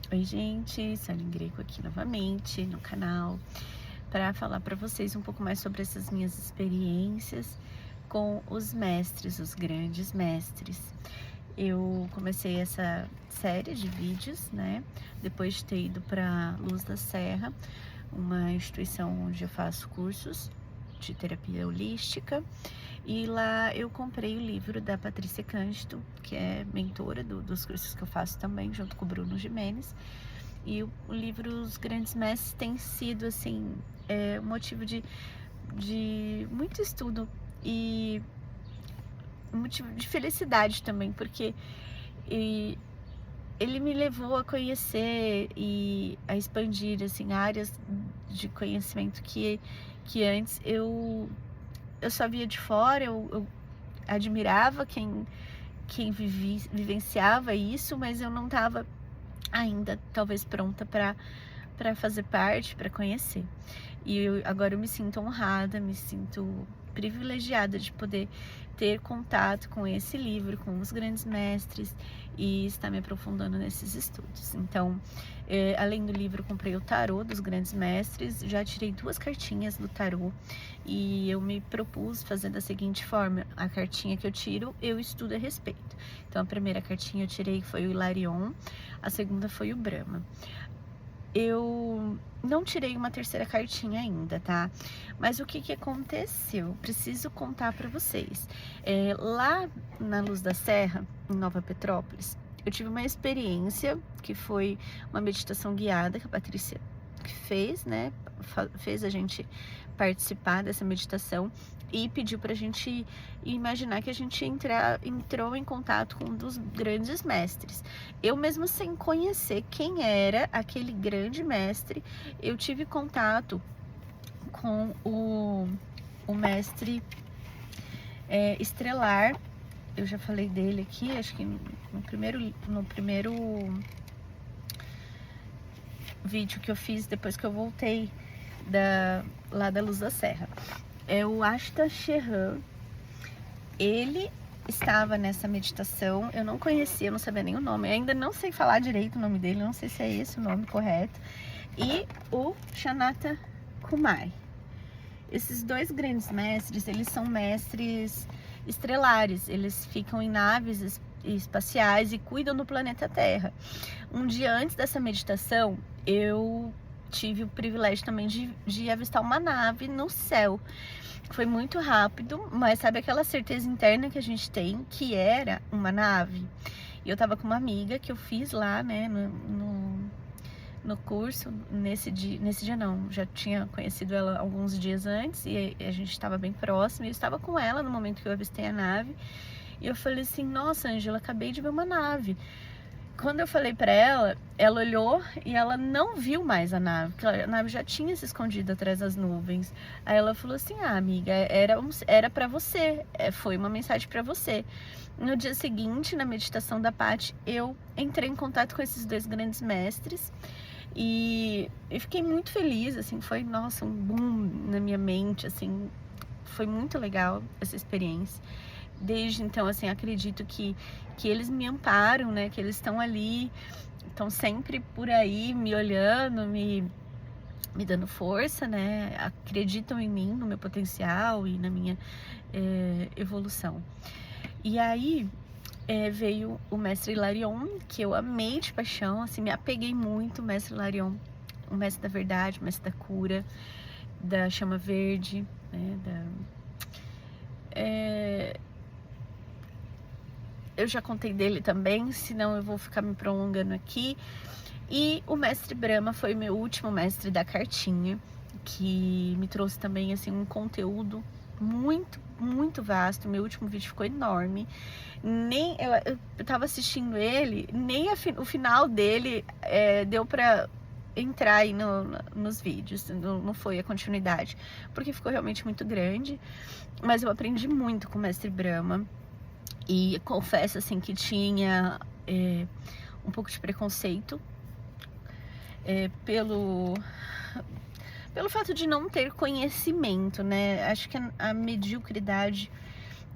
Oi, gente, Sônia Greco aqui novamente no canal para falar para vocês um pouco mais sobre essas minhas experiências com os mestres, os grandes mestres. Eu comecei essa série de vídeos, né, depois de ter ido para Luz da Serra, uma instituição onde eu faço cursos de terapia holística, e lá eu comprei o livro da Patrícia Cândido, que é mentora dos cursos que eu faço também, junto com o Bruno Gimenez. E o livro Os Grandes Mestres tem sido, assim, motivo de muito estudo e motivo de felicidade também, porque ele me levou a conhecer e a expandir, assim, áreas de conhecimento que antes eu só via de fora, eu admirava quem vivenciava isso, mas eu não estava ainda talvez pronta para fazer parte, para conhecer. E agora eu me sinto honrada, me sinto privilegiada de poder ter contato com esse livro, com os grandes mestres, e estar me aprofundando nesses estudos. Então, além do livro, eu comprei o tarô dos grandes mestres, já tirei 2 cartinhas do tarô, e eu me propus fazer da seguinte forma: a cartinha que eu tiro, eu estudo a respeito. Então, a primeira cartinha eu tirei foi o Hilarion, a segunda foi o Brahma. Eu não tirei uma terceira cartinha ainda, tá? Mas o que aconteceu? Preciso contar para vocês. Lá na Luz da Serra, em Nova Petrópolis, eu tive uma experiência que foi uma meditação guiada que a Patrícia fez, né? Fez a gente participar dessa meditação e pediu pra gente imaginar que a gente entrou em contato com um dos grandes mestres. Eu mesmo sem conhecer quem era aquele grande mestre, eu tive contato com o mestre Estrelar. Eu já falei dele aqui, acho que no primeiro vídeo que eu fiz depois que eu voltei lá da Luz da Serra. É o Ashta Sheran. Ele estava nessa meditação, eu não conhecia, eu não sabia nem o nome, eu ainda não sei falar direito o nome dele, não sei se é esse o nome correto. E o Shanata Kumai. Esses 2 grandes mestres, eles são mestres estrelares, eles ficam em naves espaciais e cuidam do planeta Terra. Um dia antes dessa meditação, eu tive o privilégio também de avistar uma nave no céu. Foi muito rápido, mas sabe aquela certeza interna que a gente tem que era uma nave? E eu tava com uma amiga que eu fiz lá, né, no curso, nesse dia não, já tinha conhecido ela alguns dias antes e a gente estava bem próximo, e eu estava com ela no momento que eu avistei a nave, e eu falei assim: nossa, Ângela, acabei de ver uma nave. Quando eu falei pra ela, ela olhou e ela não viu mais a nave, porque a nave já tinha se escondido atrás das nuvens. Aí ela falou assim: ah, amiga, era pra você, foi uma mensagem pra você. No dia seguinte, na meditação da Paty, eu entrei em contato com esses 2 grandes mestres e eu fiquei muito feliz, assim, foi, nossa, um boom na minha mente, assim, foi muito legal essa experiência. Desde então, assim, acredito que eles me amparam, né? Que eles estão ali, estão sempre por aí, me olhando, me dando força, né? Acreditam em mim, no meu potencial e na minha evolução. E aí veio o Mestre Hilarion, que eu amei de paixão, assim, me apeguei muito, o Mestre Hilarion, o Mestre da Verdade, o Mestre da Cura, da Chama Verde, né? Eu já contei dele também, senão eu vou ficar me prolongando aqui. E o Mestre Brahma foi o meu último mestre da cartinha, que me trouxe também, assim, um conteúdo muito, muito vasto. Meu último vídeo ficou enorme. Nem eu tava assistindo ele, nem o final dele deu pra entrar aí nos vídeos, não foi a continuidade, porque ficou realmente muito grande. Mas eu aprendi muito com o Mestre Brahma. E confesso, assim, que tinha um pouco de preconceito pelo fato de não ter conhecimento, né? Acho que a mediocridade,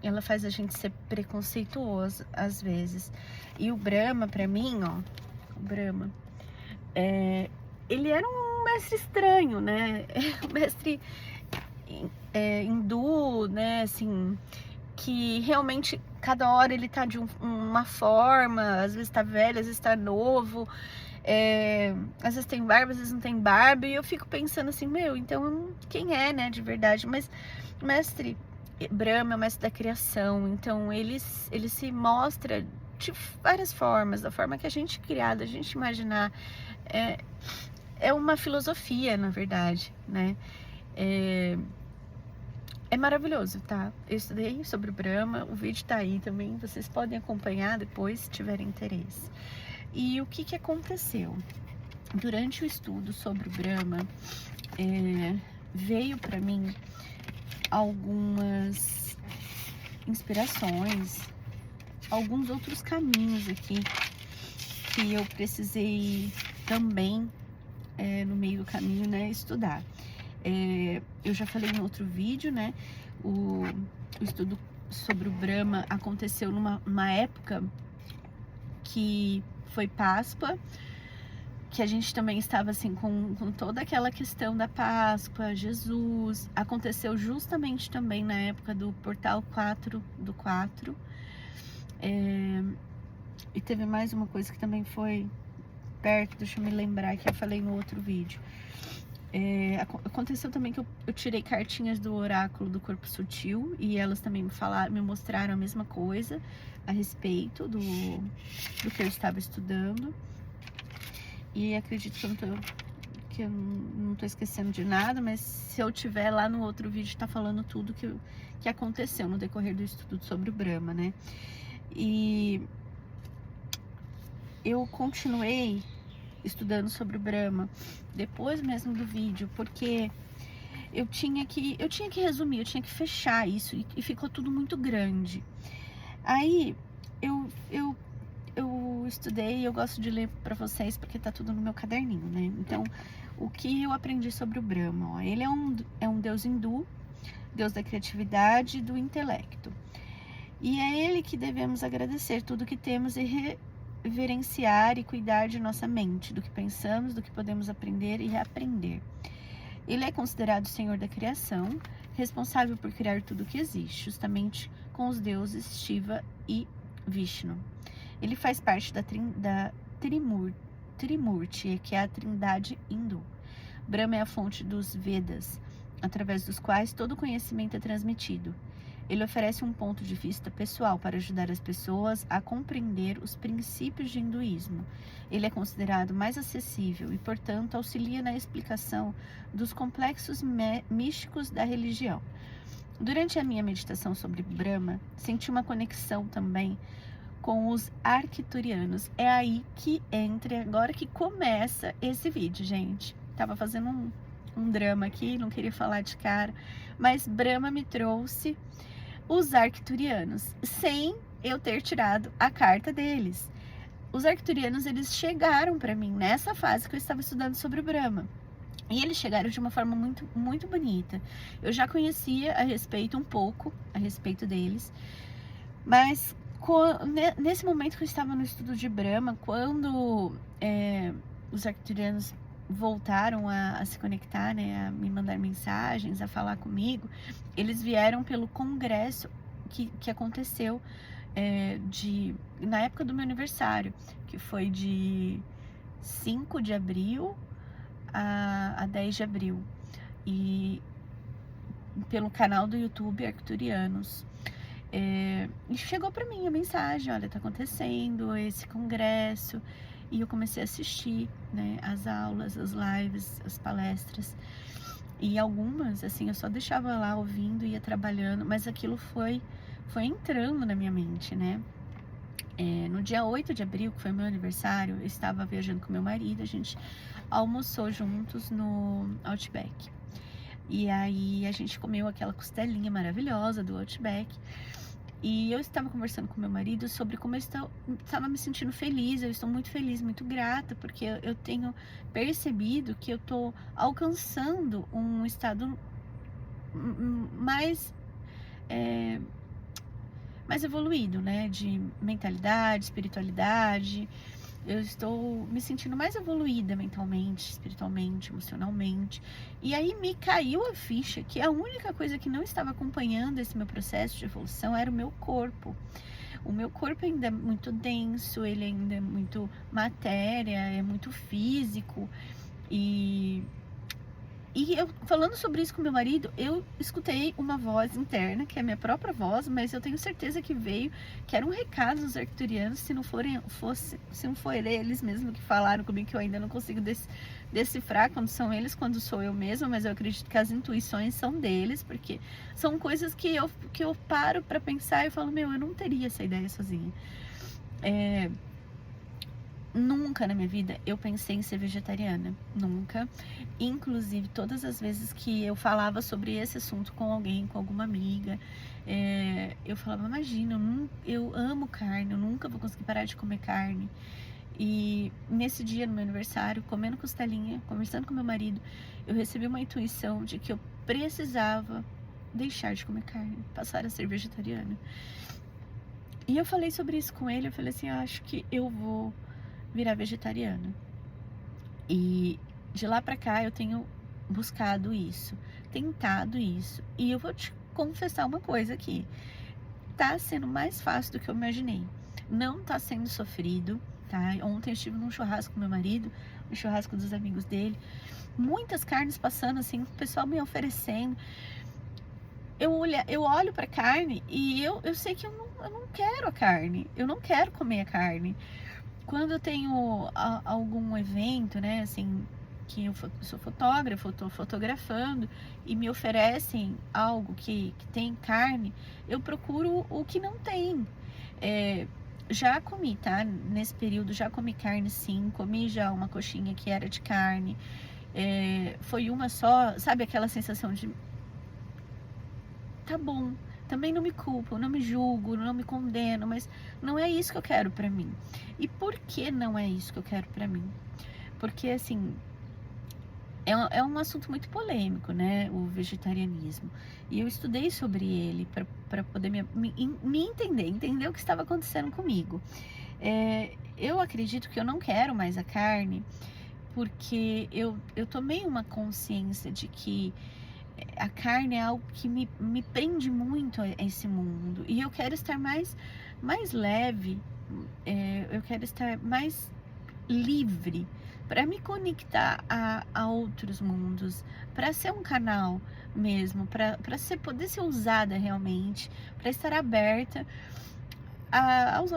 ela faz a gente ser preconceituoso às vezes. E o Brahma, pra mim, ó, o Brahma, ele era um mestre estranho, né? Um mestre hindu, né? Assim, que realmente cada hora ele tá de uma forma, às vezes tá velho, às vezes tá novo, às vezes tem barba, às vezes não tem barba, e eu fico pensando assim, meu, então quem é, né, de verdade? Mas o mestre Brahma é o mestre da criação, então ele se mostra de várias formas, da forma que a gente criada, a gente imaginar, é uma filosofia, na verdade, né? É maravilhoso, tá? Eu estudei sobre o Brahma, o vídeo tá aí também, vocês podem acompanhar depois se tiverem interesse. E o que aconteceu? Durante o estudo sobre o Brahma, veio para mim algumas inspirações, alguns outros caminhos aqui que eu precisei também, no meio do caminho, né, estudar. Eu já falei em outro vídeo, né, o estudo sobre o Brahma aconteceu numa época que foi Páscoa, que a gente também estava assim com toda aquela questão da Páscoa, Jesus. Aconteceu justamente também na época do portal 4 do 4. E teve mais uma coisa que também foi perto, deixa eu me lembrar, que eu falei no outro vídeo. Aconteceu também que eu tirei cartinhas do oráculo do corpo sutil e elas também me mostraram a mesma coisa a respeito do que eu estava estudando. E acredito que eu não tô esquecendo de nada, mas se eu tiver lá no outro vídeo, tá falando tudo que aconteceu no decorrer do estudo sobre o Brahma, né? E eu continuei estudando sobre o Brahma depois mesmo do vídeo, porque eu tinha que resumir, eu tinha que fechar isso e ficou tudo muito grande. Aí eu estudei, eu gosto de ler para vocês porque tá tudo no meu caderninho, né? Então, o que eu aprendi sobre o Brahma? Ó, ele é um deus hindu, deus da criatividade e do intelecto. E é ele que devemos agradecer tudo que temos e reverenciar e cuidar de nossa mente, do que pensamos, do que podemos aprender e reaprender. Ele é considerado o Senhor da criação, responsável por criar tudo que existe, justamente com os deuses Shiva e Vishnu. Ele faz parte da Trimurti, que é a trindade hindu. Brahma é a fonte dos Vedas, através dos quais todo conhecimento é transmitido. Ele oferece um ponto de vista pessoal para ajudar as pessoas a compreender os princípios de hinduísmo. Ele é considerado mais acessível e, portanto, auxilia na explicação dos complexos místicos da religião. Durante a minha meditação sobre Brahma, senti uma conexão também com os arcturianos. É aí que entra, agora que começa esse vídeo, gente. Tava fazendo um drama aqui, não queria falar de cara, mas Brahma me trouxe os arcturianos, sem eu ter tirado a carta deles. Os arcturianos, eles chegaram para mim nessa fase que eu estava estudando sobre o Brahma. E eles chegaram de uma forma muito, muito bonita. Eu já conhecia um pouco a respeito deles, mas nesse momento que eu estava no estudo de Brahma, quando os arcturianos voltaram a se conectar, né, a me mandar mensagens, a falar comigo, eles vieram pelo congresso que aconteceu na época do meu aniversário, que foi de 5 de abril a 10 de abril, e pelo canal do YouTube Arcturianos. E chegou para mim a mensagem, olha, tá acontecendo esse congresso, e eu comecei a assistir, né, as aulas, as lives, as palestras, e algumas, assim, eu só deixava lá ouvindo, ia trabalhando, mas aquilo foi entrando na minha mente, né? No dia 8 de abril, que foi meu aniversário, eu estava viajando com meu marido, a gente almoçou juntos no Outback. E aí a gente comeu aquela costelinha maravilhosa do Outback. E eu estava conversando com meu marido sobre como eu estava me sentindo feliz. Eu estou muito feliz, muito grata, porque eu tenho percebido que eu estou alcançando um estado mais evoluído, né? De mentalidade, espiritualidade. eu estou me sentindo mais evoluída mentalmente, espiritualmente, emocionalmente. E aí me caiu a ficha que a única coisa que não estava acompanhando esse meu processo de evolução era o meu corpo. O meu corpo ainda é muito denso, ele ainda é muito matéria, é muito físico. E eu, falando sobre isso com meu marido, eu escutei uma voz interna, que é a minha própria voz, mas eu tenho certeza que veio, que era um recado dos arcturianos, se não forem eles mesmos que falaram comigo, que eu ainda não consigo decifrar quando são eles, quando sou eu mesma, mas eu acredito que as intuições são deles, porque são coisas que eu paro pra pensar e falo, meu, eu não teria essa ideia sozinha. Nunca na minha vida eu pensei em ser vegetariana, nunca. Inclusive, todas as vezes que eu falava sobre esse assunto com alguém, com alguma amiga, eu falava, imagina, eu amo carne, eu nunca vou conseguir parar de comer carne. E nesse dia, no meu aniversário, comendo costelinha, conversando com meu marido, eu recebi uma intuição de que eu precisava deixar de comer carne, passar a ser vegetariana. E eu falei sobre isso com ele, eu falei assim, acho que eu vou virar vegetariana. E de lá pra cá eu tenho buscado isso, tentado isso. E eu vou te confessar uma coisa aqui. Tá sendo mais fácil do que eu imaginei. Não tá sendo sofrido, tá? Ontem eu estive num churrasco com meu marido, um churrasco dos amigos dele. Muitas carnes passando assim, o pessoal me oferecendo. Eu olho pra carne e eu sei que eu não quero a carne. Eu não quero comer a carne. Quando eu tenho algum evento, né, assim, que eu sou fotógrafo, eu tô fotografando e me oferecem algo que tem carne, eu procuro o que não tem. Já comi, tá? Nesse período já comi carne, sim. Comi já uma coxinha que era de carne. Foi uma só, sabe aquela sensação de tá bom. Também não me culpo, não me julgo, não me condeno, mas não é isso que eu quero pra mim. E por que não é isso que eu quero pra mim? Porque, assim, é um assunto muito polêmico, né? O vegetarianismo. E eu estudei sobre ele pra poder me entender o que estava acontecendo comigo. Eu acredito que eu não quero mais a carne, porque eu tomei uma consciência de que a carne é algo que me prende muito a esse mundo. E eu quero estar mais leve, eu quero estar mais livre para me conectar a outros mundos, para ser um canal mesmo, para poder ser usada realmente, para estar aberta aos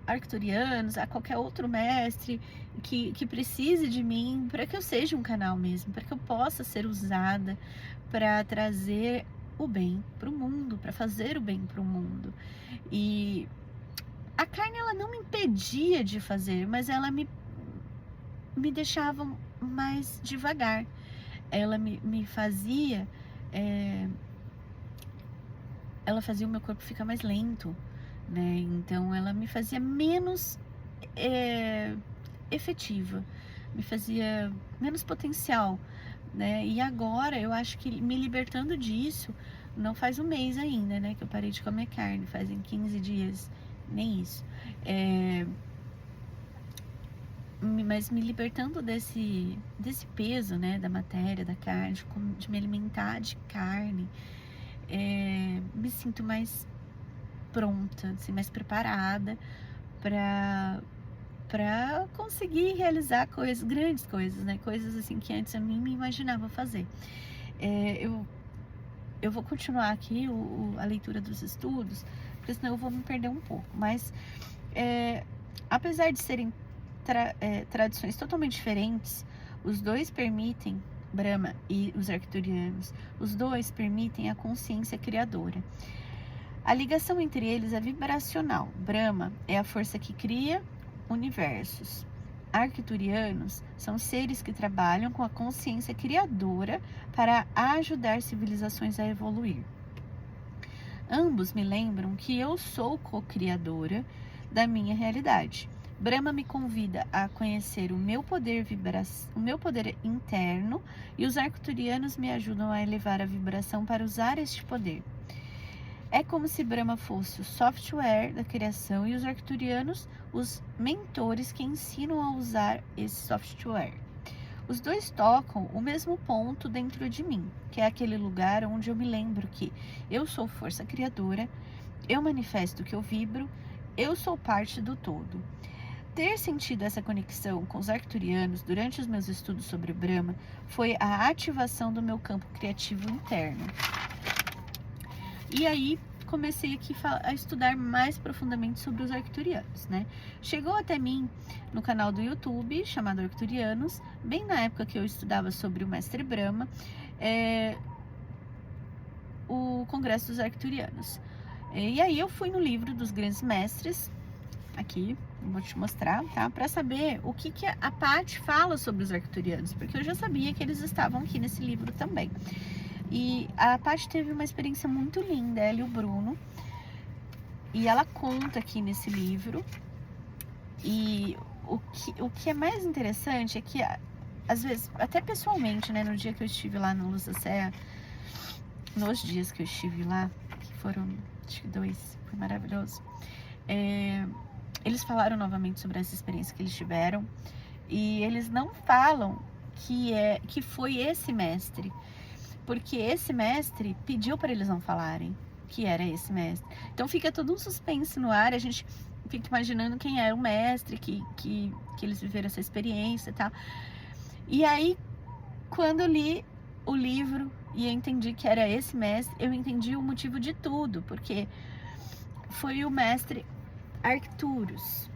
arcturianos, a qualquer outro mestre que precise de mim, para que eu seja um canal mesmo, para que eu possa ser usada para trazer o bem para o mundo, para fazer o bem para o mundo. E a carne, ela não me impedia de fazer, mas ela me deixava mais devagar. Ela me fazia, ela fazia o meu corpo ficar mais lento, né? Então ela me fazia menos efetiva, me fazia menos potencial, né? E agora eu acho que me libertando disso, não faz um mês ainda, né, que eu parei de comer carne, fazem 15 dias, nem isso. Mas me libertando desse peso, né, da matéria, da carne, de me alimentar de carne, me sinto mais pronta, assim, mais preparada para conseguir realizar grandes coisas, né? Coisas assim que antes eu nem me imaginava fazer. Eu vou continuar aqui a leitura dos estudos, porque senão eu vou me perder um pouco. Mas, apesar de serem tradições totalmente diferentes, os dois permitem, Brahma e os arcturianos, os dois permitem a consciência criadora. A ligação entre eles é vibracional. Brahma é a força que cria universos. Arcturianos são seres que trabalham com a consciência criadora para ajudar civilizações a evoluir. Ambos me lembram que eu sou co-criadora da minha realidade. Brahma me convida a conhecer o meu poder interno, e os arcturianos me ajudam a elevar a vibração para usar este poder. É como se Brahma fosse o software da criação e os arcturianos os mentores que ensinam a usar esse software. Os dois tocam o mesmo ponto dentro de mim, que é aquele lugar onde eu me lembro que eu sou força criadora, eu manifesto que eu vibro, eu sou parte do todo. Ter sentido essa conexão com os arcturianos durante os meus estudos sobre Brahma foi a ativação do meu campo criativo interno. E aí comecei aqui a estudar mais profundamente sobre os arcturianos, né? Chegou até mim no canal do YouTube, chamado Arcturianos, bem na época que eu estudava sobre o Mestre Brahma, o Congresso dos Arcturianos. E aí eu fui no livro dos Grandes Mestres, aqui, vou te mostrar, tá? Para saber o que a Paty fala sobre os arcturianos, porque eu já sabia que eles estavam aqui nesse livro também. E a Paty teve uma experiência muito linda, ela e o Bruno, e ela conta aqui nesse livro. E o que é mais interessante é que, às vezes, até pessoalmente, né, no dia que eu estive lá no Luz da Serra, nos dias que eu estive lá, que foram, acho que 2, foi maravilhoso, eles falaram novamente sobre essa experiência que eles tiveram, e eles não falam que foi esse mestre, porque esse mestre pediu para eles não falarem que era esse mestre. Então fica todo um suspense no ar, a gente fica imaginando quem era o mestre, que eles viveram essa experiência e tal. E aí, quando eu li o livro e eu entendi que era esse mestre, eu entendi o motivo de tudo, porque foi o mestre Arcturus,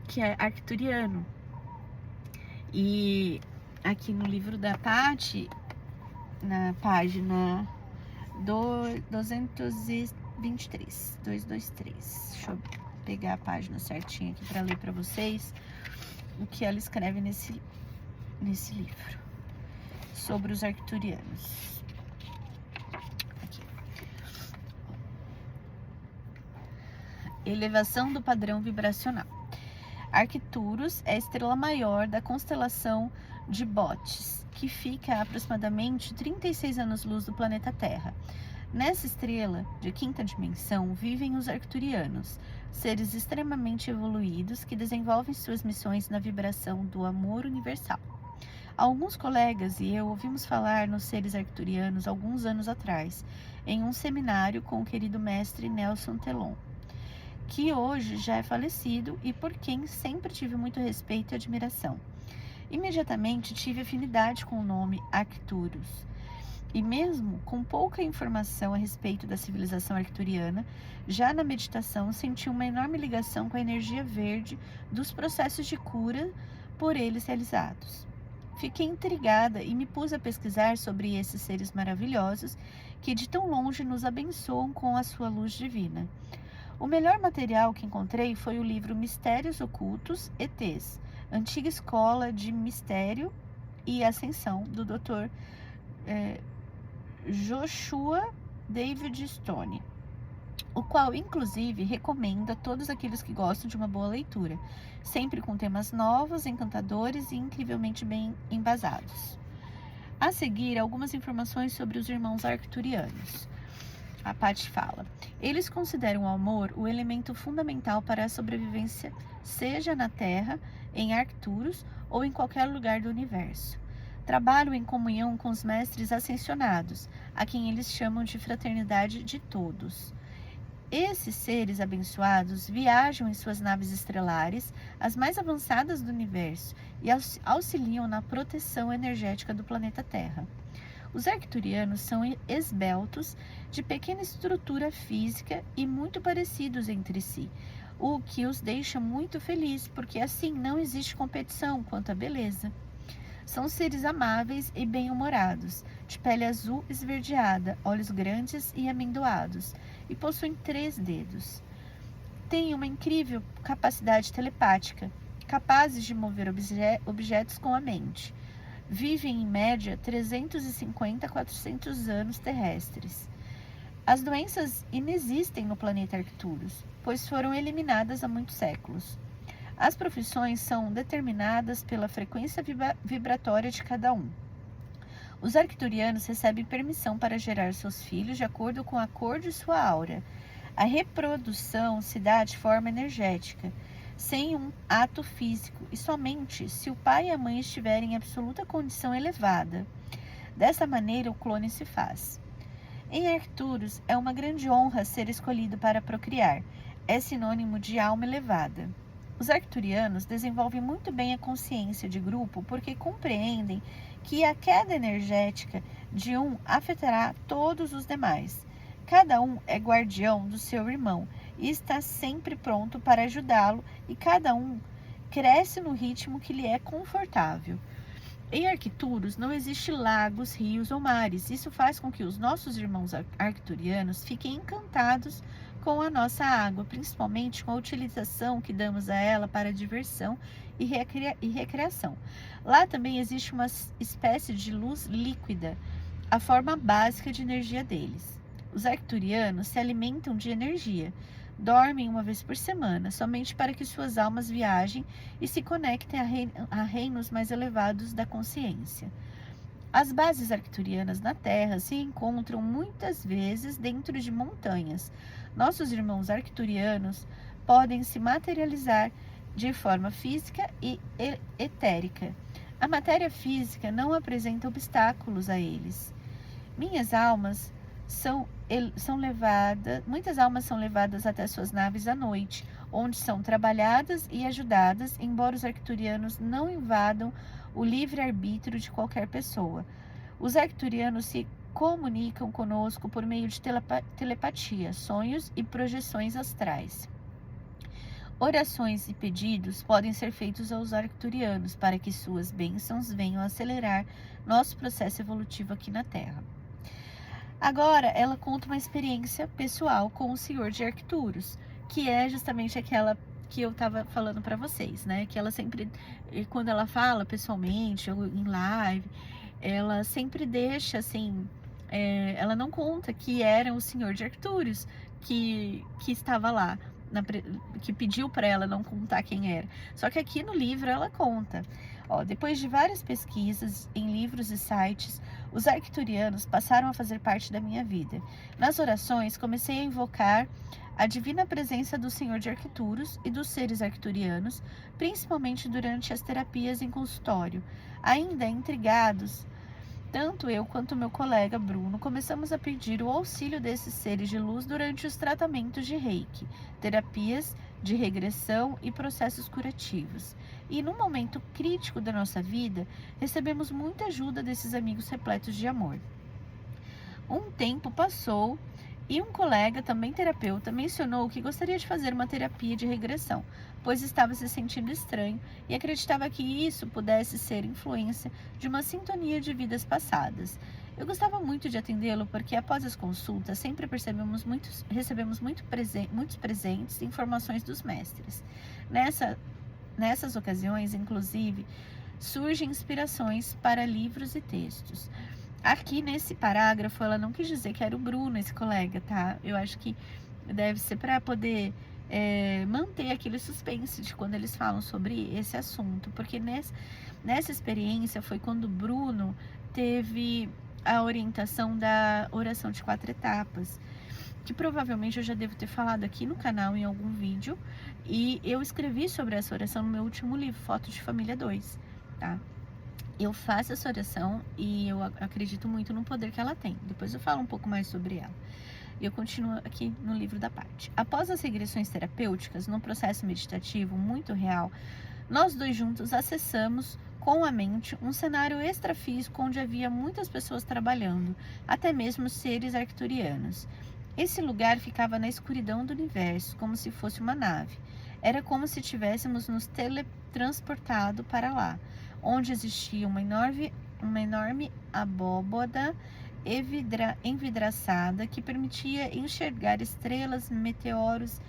que é arcturiano. E aqui no livro da Paty, na página 223, 223. Deixa eu pegar a página certinha aqui para ler para vocês o que ela escreve nesse livro sobre os arcturianos. Aqui. Elevação do padrão vibracional. Arcturus é a estrela maior da constelação de Bootes, que fica a aproximadamente 36 anos-luz do planeta Terra. Nessa estrela, de quinta dimensão, vivem os arcturianos, seres extremamente evoluídos que desenvolvem suas missões na vibração do amor universal. Alguns colegas e eu ouvimos falar nos seres arcturianos alguns anos atrás, em um seminário com o querido mestre Nelson Telon, que hoje já é falecido e por quem sempre tive muito respeito e admiração. Imediatamente tive afinidade com o nome Arcturus. E mesmo com pouca informação a respeito da civilização arcturiana, já na meditação senti uma enorme ligação com a energia verde dos processos de cura por eles realizados. Fiquei intrigada e me pus a pesquisar sobre esses seres maravilhosos que de tão longe nos abençoam com a sua luz divina. O melhor material que encontrei foi o livro Mistérios Ocultos, ETs, Antiga Escola de Mistério e Ascensão, do Dr. Joshua David Stone, o qual, inclusive, recomendo a todos aqueles que gostam de uma boa leitura, sempre com temas novos, encantadores e incrivelmente bem embasados. A seguir, algumas informações sobre os irmãos arcturianos. A Paty fala: eles consideram o amor o elemento fundamental para a sobrevivência, seja na Terra, em Arcturus ou em qualquer lugar do universo. Trabalham em comunhão com os mestres ascensionados, a quem eles chamam de fraternidade de todos. Esses seres abençoados viajam em suas naves estrelares, as mais avançadas do universo, e auxiliam na proteção energética do planeta Terra. Os arcturianos são esbeltos, de pequena estrutura física e muito parecidos entre si, o que os deixa muito felizes, porque assim não existe competição quanto à beleza. São seres amáveis e bem-humorados, de pele azul esverdeada, olhos grandes e amendoados, e possuem 3 dedos. Têm uma incrível capacidade telepática, capazes de mover objetos com a mente. Vivem em média 350 a 400 anos terrestres. As doenças inexistem no planeta Arcturus, pois foram eliminadas há muitos séculos. As profissões são determinadas pela frequência vibratória de cada um. Os arcturianos recebem permissão para gerar seus filhos de acordo com a cor de sua aura. A reprodução se dá de forma energética, sem um ato físico, e somente se o pai e a mãe estiverem em absoluta condição elevada. Dessa maneira, o clone se faz. Em Arcturus, é uma grande honra ser escolhido para procriar. É sinônimo de alma elevada. Os arcturianos desenvolvem muito bem a consciência de grupo porque compreendem que a queda energética de um afetará todos os demais. Cada um é guardião do seu irmão e está sempre pronto para ajudá-lo, e cada um cresce no ritmo que lhe é confortável. Em Arcturus não existe lagos, rios ou mares. Isso faz com que os nossos irmãos arcturianos fiquem encantados com a nossa água, principalmente com a utilização que damos a ela para diversão e recreação. Lá também existe uma espécie de luz líquida, a forma básica de energia deles. Os arcturianos se alimentam de energia. Dormem uma vez por semana, somente para que suas almas viajem e se conectem a reinos mais elevados da consciência. As bases arcturianas na Terra se encontram muitas vezes dentro de montanhas. Nossos irmãos arcturianos podem se materializar de forma física e etérica. A matéria física não apresenta obstáculos a eles. Muitas almas são levadas até suas naves à noite, onde são trabalhadas e ajudadas, embora os arcturianos não invadam o livre-arbítrio de qualquer pessoa. Os arcturianos se comunicam conosco por meio de telepatia, sonhos e projeções astrais. Orações e pedidos podem ser feitos aos arcturianos para que suas bênçãos venham acelerar nosso processo evolutivo aqui na Terra. Agora, ela conta uma experiência pessoal com o Senhor de Arcturus, que é justamente aquela que eu estava falando para vocês, né? Que ela sempre, quando ela fala pessoalmente ou em live, ela sempre deixa assim, ela não conta que era o Senhor de Arcturus que estava lá, que pediu para ela não contar quem era. Só que aqui no livro ela conta. Depois de várias pesquisas em livros e sites, os arcturianos passaram a fazer parte da minha vida. Nas orações, comecei a invocar a divina presença do Senhor de Arcturus e dos seres arcturianos, principalmente durante as terapias em consultório. Ainda intrigados, tanto eu quanto meu colega Bruno começamos a pedir o auxílio desses seres de luz durante os tratamentos de Reiki, terapias de regressão e processos curativos. E num momento crítico da nossa vida, recebemos muita ajuda desses amigos repletos de amor. Um tempo passou e um colega, também terapeuta, mencionou que gostaria de fazer uma terapia de regressão, pois estava se sentindo estranho e acreditava que isso pudesse ser influência de uma sintonia de vidas passadas. Eu gostava muito de atendê-lo porque após as consultas sempre recebemos muitos presentes e informações dos mestres. Nessas ocasiões, inclusive, surgem inspirações para livros e textos. Aqui nesse parágrafo, ela não quis dizer que era o Bruno, esse colega, tá? Eu acho que deve ser para poder manter aquele suspense de quando eles falam sobre esse assunto. Porque nessa experiência foi quando o Bruno teve a orientação da oração de 4 etapas, que provavelmente eu já devo ter falado aqui no canal em algum vídeo. E eu escrevi sobre essa oração no meu último livro, Foto de Família 2, tá? Eu faço essa oração e eu acredito muito no poder que ela tem. Depois eu falo um pouco mais sobre ela. E eu continuo aqui no livro da parte. Após as regressões terapêuticas, num processo meditativo muito real, nós dois juntos acessamos com a mente um cenário extrafísico onde havia muitas pessoas trabalhando, até mesmo seres arcturianos. Esse lugar ficava na escuridão do universo, como se fosse uma nave. Era como se tivéssemos nos teletransportado para lá, onde existia uma enorme abóboda envidraçada que permitia enxergar estrelas, meteoros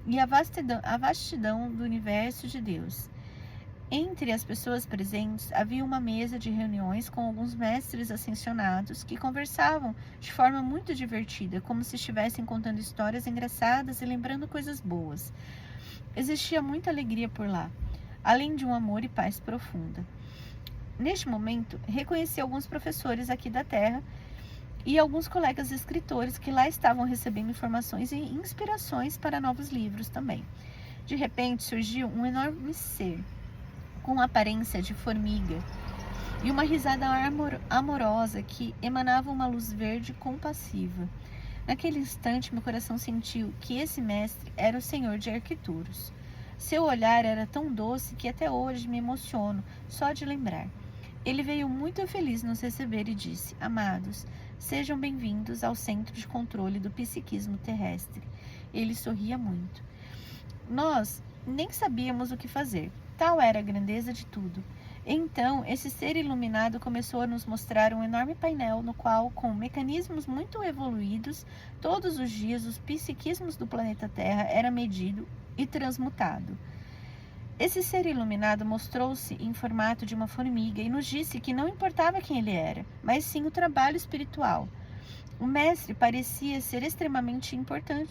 e a vastidão do universo de Deus. Entre as pessoas presentes havia uma mesa de reuniões com alguns mestres ascensionados que conversavam de forma muito divertida, como se estivessem contando histórias engraçadas e lembrando coisas boas. Existia muita alegria por lá, além de um amor e paz profunda. neste momento, reconheci alguns professores aqui da Terra e alguns colegas escritores que lá estavam recebendo informações e inspirações para novos livros também. De repente surgiu um enorme ser, com aparência de formiga, e uma risada amorosa que emanava uma luz verde compassiva. Naquele instante, meu coração sentiu que esse mestre era o Senhor de Arquituros. Seu olhar era tão doce que até hoje me emociono só de lembrar. Ele veio muito feliz nos receber e disse: amados, sejam bem-vindos ao centro de controle do psiquismo terrestre. Ele sorria muito. Nós nem sabíamos o que fazer, tal era a grandeza de tudo. Então, esse ser iluminado começou a nos mostrar um enorme painel no qual, com mecanismos muito evoluídos, todos os dias os psiquismos do planeta Terra era medido e transmutado. Esse ser iluminado mostrou-se em formato de uma formiga e nos disse que não importava quem ele era, mas sim o trabalho espiritual. O mestre parecia ser extremamente importante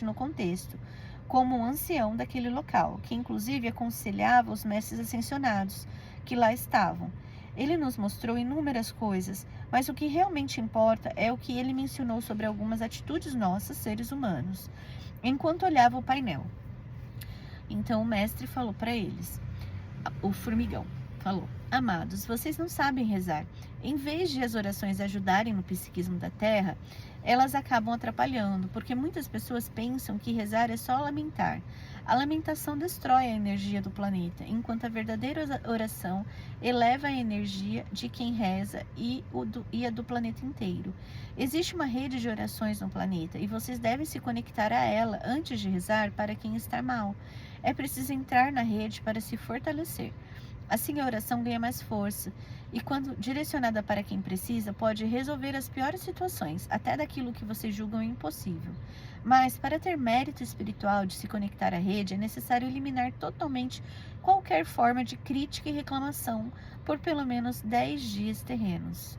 no contexto, como um ancião daquele local, que inclusive aconselhava os mestres ascensionados que lá estavam. Ele nos mostrou inúmeras coisas, mas o que realmente importa é o que ele mencionou sobre algumas atitudes nossas, seres humanos, enquanto olhava o painel. Então o mestre falou para eles, o formigão falou: amados, vocês não sabem rezar. Em vez de as orações ajudarem no psiquismo da Terra, elas acabam atrapalhando, porque muitas pessoas pensam que rezar é só lamentar. A lamentação destrói a energia do planeta, enquanto a verdadeira oração eleva a energia de quem reza e a do planeta inteiro. Existe uma rede de orações no planeta e vocês devem se conectar a ela antes de rezar para quem está mal. É preciso entrar na rede para se fortalecer. Assim a oração ganha mais força e, quando direcionada para quem precisa, pode resolver as piores situações, até daquilo que vocês julgam impossível. Mas, para ter mérito espiritual de se conectar à rede, é necessário eliminar totalmente qualquer forma de crítica e reclamação por pelo menos 10 dias terrenos.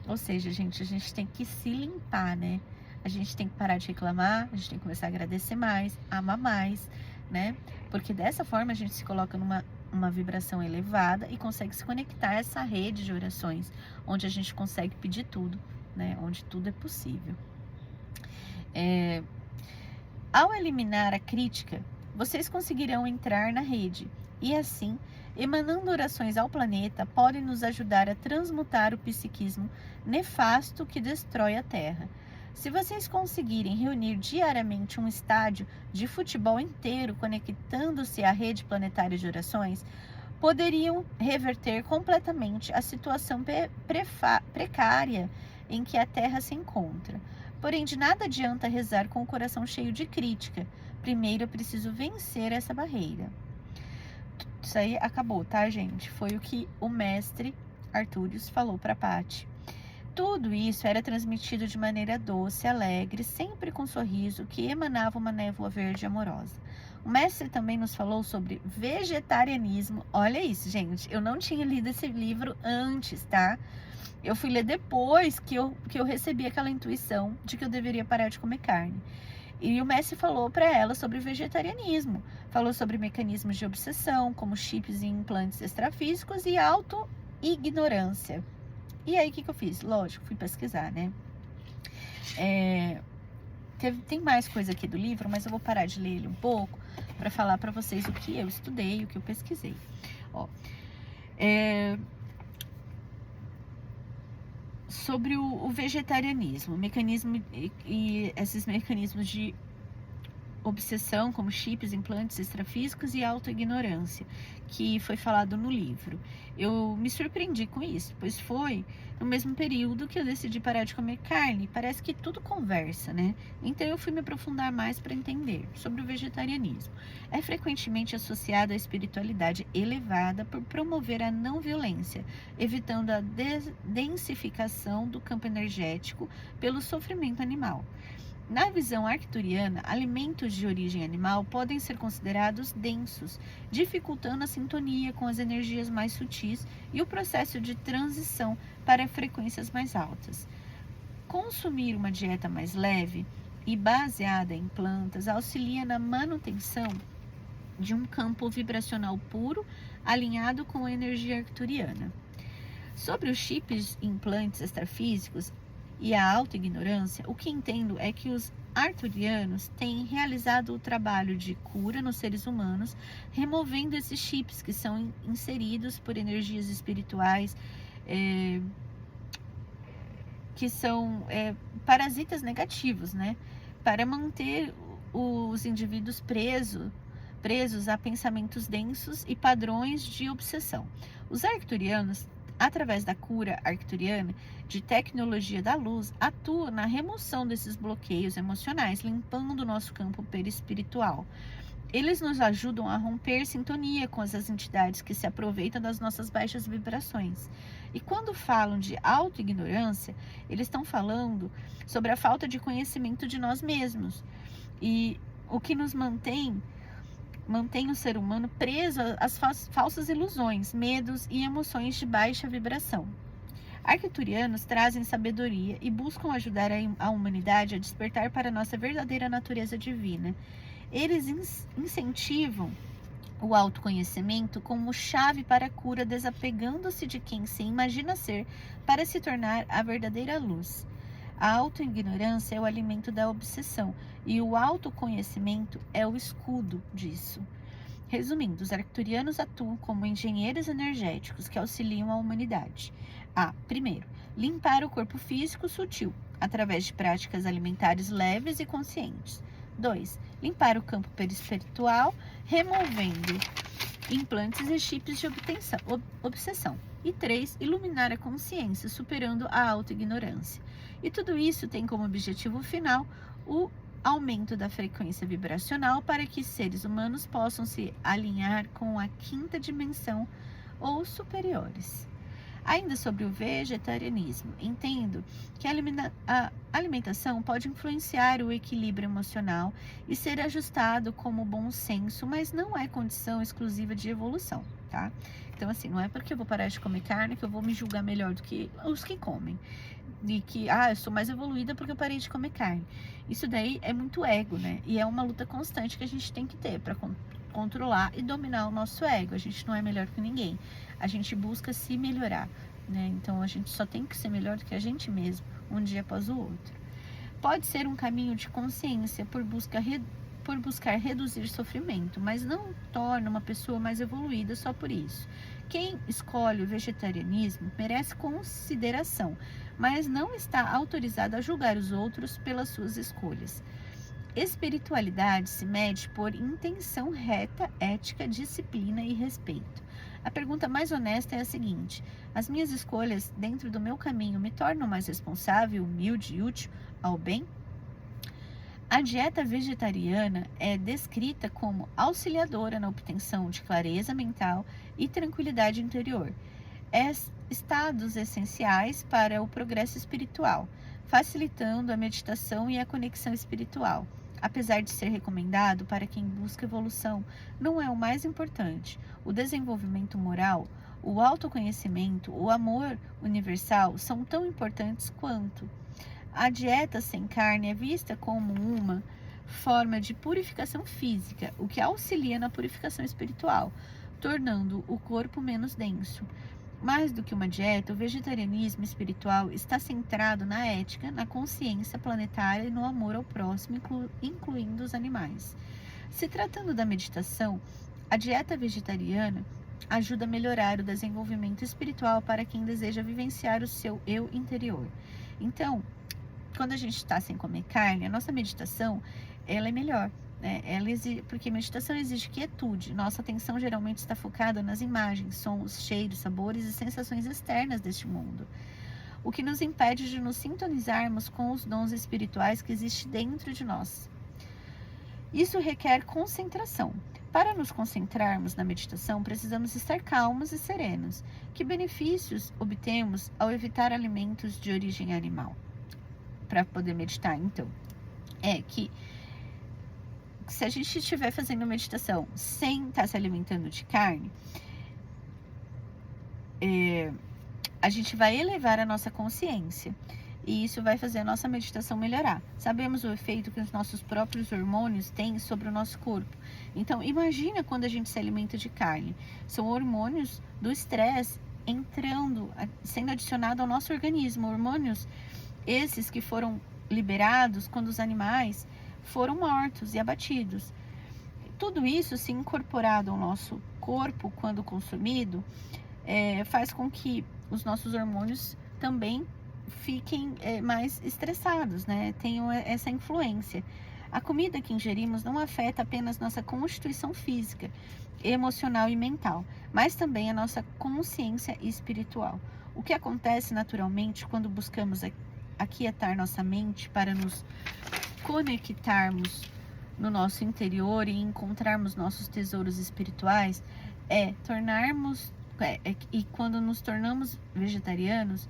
Ou seja, gente, a gente tem que se limpar, né? A gente tem que parar de reclamar, a gente tem que começar a agradecer mais, amar mais, né? Porque dessa forma a gente se coloca numa vibração elevada e consegue se conectar a essa rede de orações, onde a gente consegue pedir tudo, né? Onde tudo é possível. Ao eliminar a crítica, vocês conseguirão entrar na rede e assim, emanando orações ao planeta, podem nos ajudar a transmutar o psiquismo nefasto que destrói a Terra. Se vocês conseguirem reunir diariamente um estádio de futebol inteiro conectando-se à rede planetária de orações, poderiam reverter completamente a situação precária em que a Terra se encontra. Porém, de nada adianta rezar com o coração cheio de crítica. Primeiro é preciso vencer essa barreira. Isso aí acabou, tá, gente? Foi o que o mestre Artúrios falou para Patti. Tudo isso era transmitido de maneira doce, alegre, sempre com um sorriso que emanava uma névoa verde amorosa. O mestre também nos falou sobre vegetarianismo. Olha isso, gente. Eu não tinha lido esse livro antes, tá? Eu fui ler depois que eu recebi aquela intuição de que eu deveria parar de comer carne. E o mestre falou para ela sobre vegetarianismo. Falou sobre mecanismos de obsessão, como chips e implantes extrafísicos e auto-ignorância. E aí, o que eu fiz? Lógico, fui pesquisar, né? Tem mais coisa aqui do livro, mas eu vou parar de ler ele um pouco para falar para vocês o que eu estudei, o que eu pesquisei. Ó, sobre o vegetarianismo, mecanismo e esses mecanismos de obsessão, como chips, implantes extrafísicos e autoignorância, que foi falado no livro. Eu me surpreendi com isso, pois foi no mesmo período que eu decidi parar de comer carne. Parece que tudo conversa, né? Então eu fui me aprofundar mais para entender sobre o vegetarianismo. É frequentemente associado à espiritualidade elevada por promover a não violência, evitando a densificação do campo energético pelo sofrimento animal. Na visão arcturiana, alimentos de origem animal podem ser considerados densos, dificultando a sintonia com as energias mais sutis e o processo de transição para frequências mais altas. Consumir uma dieta mais leve e baseada em plantas auxilia na manutenção de um campo vibracional puro, alinhado com a energia arcturiana. Sobre os chips e implantes extrafísicos e a autoignorância, o que entendo é que os arcturianos têm realizado o trabalho de cura nos seres humanos, removendo esses chips que são inseridos por energias espirituais, que são parasitas negativos, né? Para manter os indivíduos presos a pensamentos densos e padrões de obsessão. Os arcturianos, através da cura arcturiana de tecnologia da luz, atuam na remoção desses bloqueios emocionais, limpando o nosso campo perispiritual. Eles nos ajudam a romper sintonia com essas entidades que se aproveitam das nossas baixas vibrações. E quando falam de autoignorância, eles estão falando sobre a falta de conhecimento de nós mesmos. E o que nos mantém o ser humano preso às falsas ilusões, medos e emoções de baixa vibração. Arcturianos trazem sabedoria e buscam ajudar a humanidade a despertar para a nossa verdadeira natureza divina. Eles incentivam o autoconhecimento como chave para a cura, desapegando-se de quem se imagina ser para se tornar a verdadeira luz. A autoignorância é o alimento da obsessão e o autoconhecimento é o escudo disso. Resumindo, os arcturianos atuam como engenheiros energéticos que auxiliam a humanidade a, primeiro, limpar o corpo físico sutil, através de práticas alimentares leves e conscientes. 2. Limpar o campo perispiritual, removendo implantes e chips de obsessão. E 3. Iluminar a consciência, superando a autoignorância. E tudo isso tem como objetivo final o aumento da frequência vibracional para que seres humanos possam se alinhar com a quinta dimensão ou superiores. Ainda sobre o vegetarianismo, entendo que a alimentação pode influenciar o equilíbrio emocional e ser ajustado como bom senso, mas não é condição exclusiva de evolução, tá? Então, assim, não é porque eu vou parar de comer carne que eu vou me julgar melhor do que os que comem. E que, eu sou mais evoluída porque eu parei de comer carne. Isso daí é muito ego, né? E é uma luta constante que a gente tem que ter para controlar e dominar o nosso ego. A gente não é melhor que ninguém. A gente busca se melhorar, né? Então a gente só tem que ser melhor do que a gente mesmo, um dia após o outro. Pode ser um caminho de consciência por buscar reduzir sofrimento, mas não torna uma pessoa mais evoluída só por isso. Quem escolhe o vegetarianismo merece consideração, mas não está autorizado a julgar os outros pelas suas escolhas. Espiritualidade se mede por intenção reta, ética, disciplina e respeito. A pergunta mais honesta é a seguinte: as minhas escolhas dentro do meu caminho me tornam mais responsável, humilde e útil ao bem? A dieta vegetariana é descrita como auxiliadora na obtenção de clareza mental e tranquilidade interior, estados essenciais para o progresso espiritual, facilitando a meditação e a conexão espiritual. Apesar de ser recomendado para quem busca evolução, não é o mais importante. O desenvolvimento moral, o autoconhecimento, o amor universal são tão importantes quanto. A dieta sem carne é vista como uma forma de purificação física, o que auxilia na purificação espiritual, tornando o corpo menos denso. Mais do que uma dieta, o vegetarianismo espiritual está centrado na ética, na consciência planetária e no amor ao próximo, incluindo os animais. Se tratando da meditação, a dieta vegetariana ajuda a melhorar o desenvolvimento espiritual para quem deseja vivenciar o seu eu interior. Então, quando a gente está sem comer carne, a nossa meditação ela é melhor. Porque meditação exige quietude. Nossa atenção geralmente está focada nas imagens, sons, cheiros, sabores e sensações externas deste mundo, o que nos impede de nos sintonizarmos com os dons espirituais que existem dentro de nós. Isso requer concentração. Para nos concentrarmos na meditação, precisamos estar calmos e serenos. Que benefícios obtemos ao evitar alimentos de origem animal? Para poder meditar, então, é que se a gente estiver fazendo meditação sem estar se alimentando de carne, a gente vai elevar a nossa consciência e isso vai fazer a nossa meditação melhorar. Sabemos o efeito que os nossos próprios hormônios têm sobre o nosso corpo. Então, imagina quando a gente se alimenta de carne. São hormônios do estresse entrando, sendo adicionado ao nosso organismo. Hormônios esses que foram liberados quando os animais foram mortos e abatidos. Tudo isso, se incorporado ao nosso corpo quando consumido, faz com que os nossos hormônios também fiquem mais estressados, né? Tenham essa influência. A comida que ingerimos não afeta apenas nossa constituição física, emocional e mental, mas também a nossa consciência espiritual. O que acontece naturalmente quando buscamos aquietar nossa mente para nos conectarmos no nosso interior e encontrarmos nossos tesouros espirituais e quando nos tornamos vegetarianos,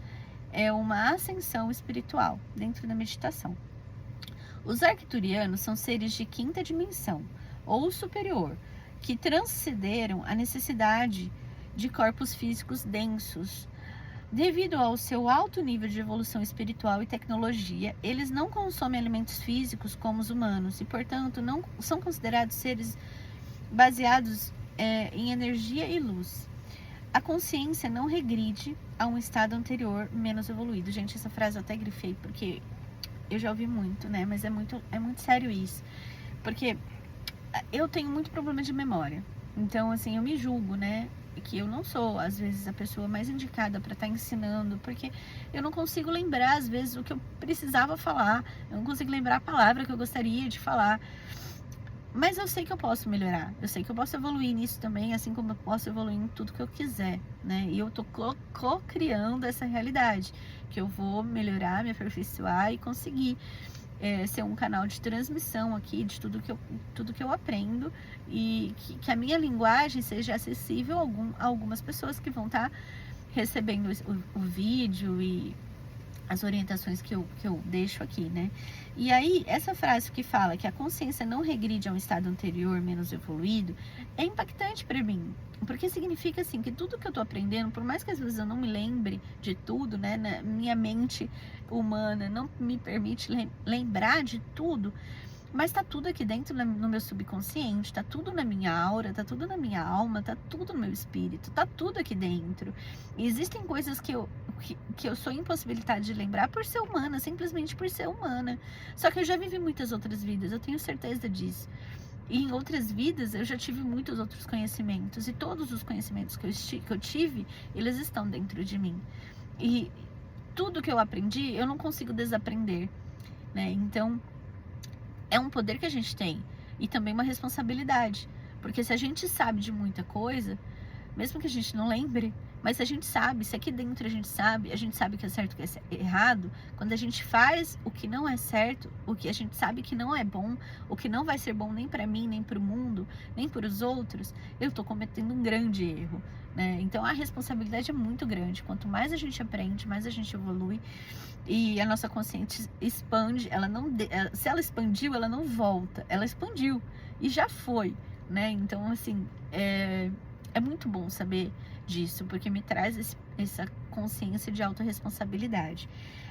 é uma ascensão espiritual dentro da meditação. Os arcturianos são seres de quinta dimensão ou superior, que transcenderam a necessidade de corpos físicos densos. Devido ao seu alto nível de evolução espiritual e tecnologia, eles não consomem alimentos físicos como os humanos e, portanto, não são considerados seres baseados em energia e luz. A consciência não regride a um estado anterior menos evoluído. Gente, essa frase eu até grifei porque eu já ouvi muito, né? Mas é muito sério isso. Porque eu tenho muito problema de memória. Então, assim, eu me julgo, né? Que eu não sou, às vezes, a pessoa mais indicada para estar ensinando, porque eu não consigo lembrar, às vezes, o que eu precisava falar, eu não consigo lembrar a palavra que eu gostaria de falar, mas eu sei que eu posso melhorar, eu sei que eu posso evoluir nisso também, assim como eu posso evoluir em tudo que eu quiser, né? E eu tô co-criando essa realidade, que eu vou melhorar, me aperfeiçoar e conseguir ser um canal de transmissão aqui de tudo que eu aprendo e que a minha linguagem seja acessível a algumas pessoas que vão estar recebendo o vídeo e as orientações que eu deixo aqui, né? E aí, essa frase que fala que a consciência não regride a um estado anterior menos evoluído é impactante para mim, porque significa assim que tudo que eu tô aprendendo, por mais que às vezes eu não me lembre de tudo, né, minha mente humana não me permite lembrar de tudo, mas tá tudo aqui dentro no meu subconsciente, tá tudo na minha aura, tá tudo na minha alma, tá tudo no meu espírito, tá tudo aqui dentro. E existem coisas que eu sou impossibilitada de lembrar por ser humana, simplesmente por ser humana. Só que eu já vivi muitas outras vidas, eu tenho certeza disso. E em outras vidas eu já tive muitos outros conhecimentos, e todos os conhecimentos que eu tive, eles estão dentro de mim. E tudo que eu aprendi, eu não consigo desaprender, né? Então, é um poder que a gente tem e também uma responsabilidade, porque se a gente sabe de muita coisa, mesmo que a gente não lembre, mas se a gente sabe, se aqui dentro a gente sabe que é certo, que é errado, quando a gente faz o que não é certo, o que a gente sabe que não é bom, o que não vai ser bom nem para mim, nem para o mundo, nem para os outros, eu tô cometendo um grande erro, né? Então a responsabilidade é muito grande. Quanto mais a gente aprende, mais a gente evolui e a nossa consciência expande. Se ela expandiu, ela não volta, ela expandiu e já foi, né? Então, assim, é muito bom saber disso, porque me traz essa consciência de autorresponsabilidade.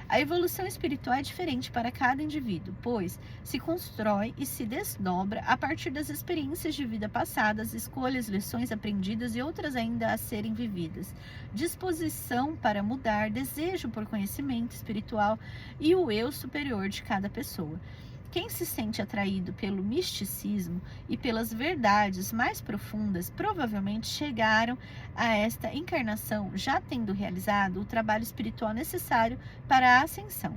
A evolução espiritual é diferente para cada indivíduo, pois se constrói e se desdobra a partir das experiências de vida passadas, escolhas, lições aprendidas e outras ainda a serem vividas. Disposição para mudar, desejo por conhecimento espiritual e o eu superior de cada pessoa. Quem se sente atraído pelo misticismo e pelas verdades mais profundas provavelmente chegaram a esta encarnação já tendo realizado o trabalho espiritual necessário para a ascensão.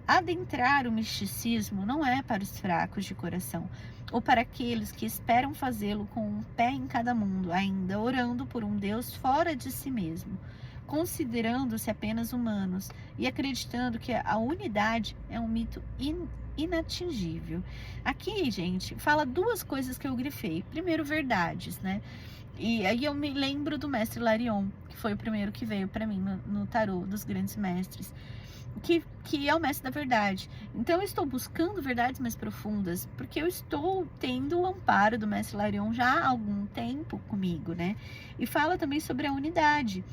Adentrar o misticismo não é para os fracos de coração, ou para aqueles que esperam fazê-lo com um pé em cada mundo, ainda orando por um Deus fora de si mesmo, considerando-se apenas humanos e acreditando que a unidade é um mito inatingível. Aqui, gente, fala duas coisas que eu grifei. Primeiro, verdades, né? E aí eu me lembro do mestre Larion, que foi o primeiro que veio para mim no tarô dos grandes mestres, que é o mestre da verdade. Então eu estou buscando verdades mais profundas, porque eu estou tendo o amparo do mestre Larion já há algum tempo comigo, né? E fala também sobre a unidade,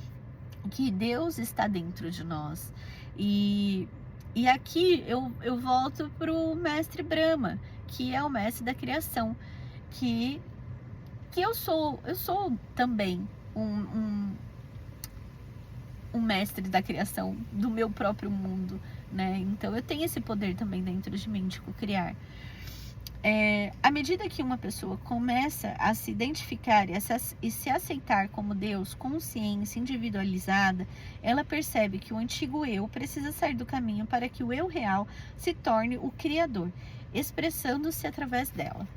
que Deus está dentro de nós. E E aqui eu volto pro mestre Brahma, que é o mestre da criação, que eu sou também um mestre da criação do meu próprio mundo, né? Então eu tenho esse poder também dentro de mim de co-criar. À medida que uma pessoa começa a se identificar e se aceitar como Deus, consciência, individualizada, ela percebe que o antigo eu precisa sair do caminho para que o eu real se torne o criador, expressando-se através dela.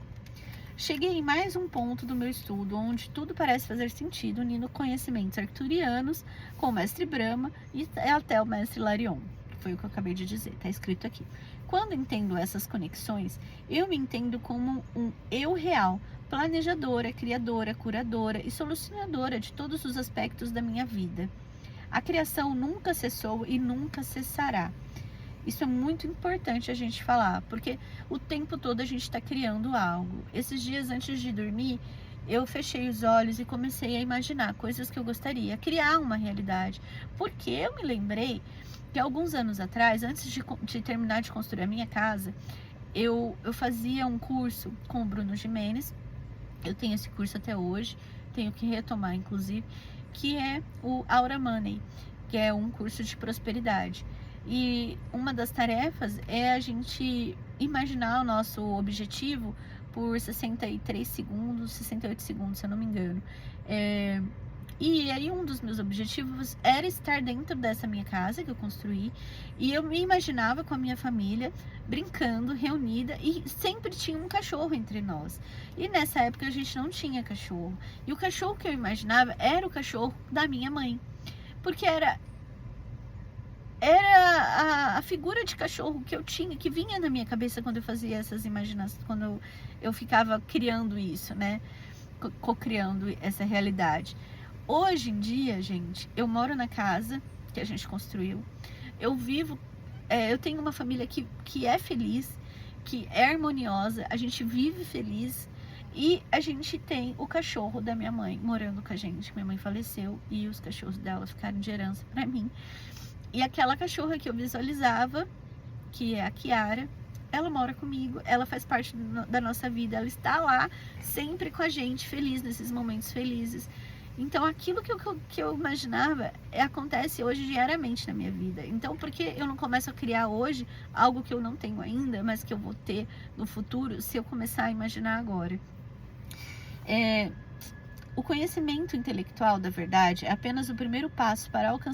Cheguei em mais um ponto do meu estudo onde tudo parece fazer sentido, unindo conhecimentos arcturianos com o mestre Brahma e até o mestre Larion. Foi o que eu acabei de dizer, está escrito aqui. Quando entendo essas conexões, eu me entendo como um eu real, planejadora, criadora, curadora e solucionadora de todos os aspectos da minha vida. A criação nunca cessou e nunca cessará. Isso é muito importante a gente falar, porque o tempo todo a gente está criando algo. Esses dias antes de dormir, eu fechei os olhos e comecei a imaginar coisas que eu gostaria, criar uma realidade. Porque eu me lembrei que alguns anos atrás, antes de terminar de construir a minha casa, eu fazia um curso com o Bruno Gimenez. Eu tenho esse curso até hoje, tenho que retomar inclusive, que é o Aura Money, que é um curso de prosperidade. E uma das tarefas é a gente imaginar o nosso objetivo por 63 segundos, 68 segundos, se eu não me engano. E aí um dos meus objetivos era estar dentro dessa minha casa que eu construí, e eu me imaginava com a minha família, brincando, reunida, e sempre tinha um cachorro entre nós. E nessa época a gente não tinha cachorro. E o cachorro que eu imaginava era o cachorro da minha mãe, porque era a figura de cachorro que eu tinha, que vinha na minha cabeça quando eu fazia essas imaginações, quando eu ficava criando isso, né? Co-criando essa realidade. Hoje em dia, gente, eu moro na casa que a gente construiu, eu vivo, eu tenho uma família que é feliz, que é harmoniosa, a gente vive feliz, e a gente tem o cachorro da minha mãe morando com a gente. Minha mãe faleceu e os cachorros dela ficaram de herança para mim. E aquela cachorra que eu visualizava, que é a Kiara, ela mora comigo, ela faz parte da nossa vida, ela está lá sempre com a gente, feliz nesses momentos felizes. Então aquilo que eu imaginava acontece hoje diariamente na minha vida. Então por que eu não começo a criar hoje algo que eu não tenho ainda, mas que eu vou ter no futuro se eu começar a imaginar agora? O conhecimento intelectual da verdade é apenas o primeiro passo para alcançar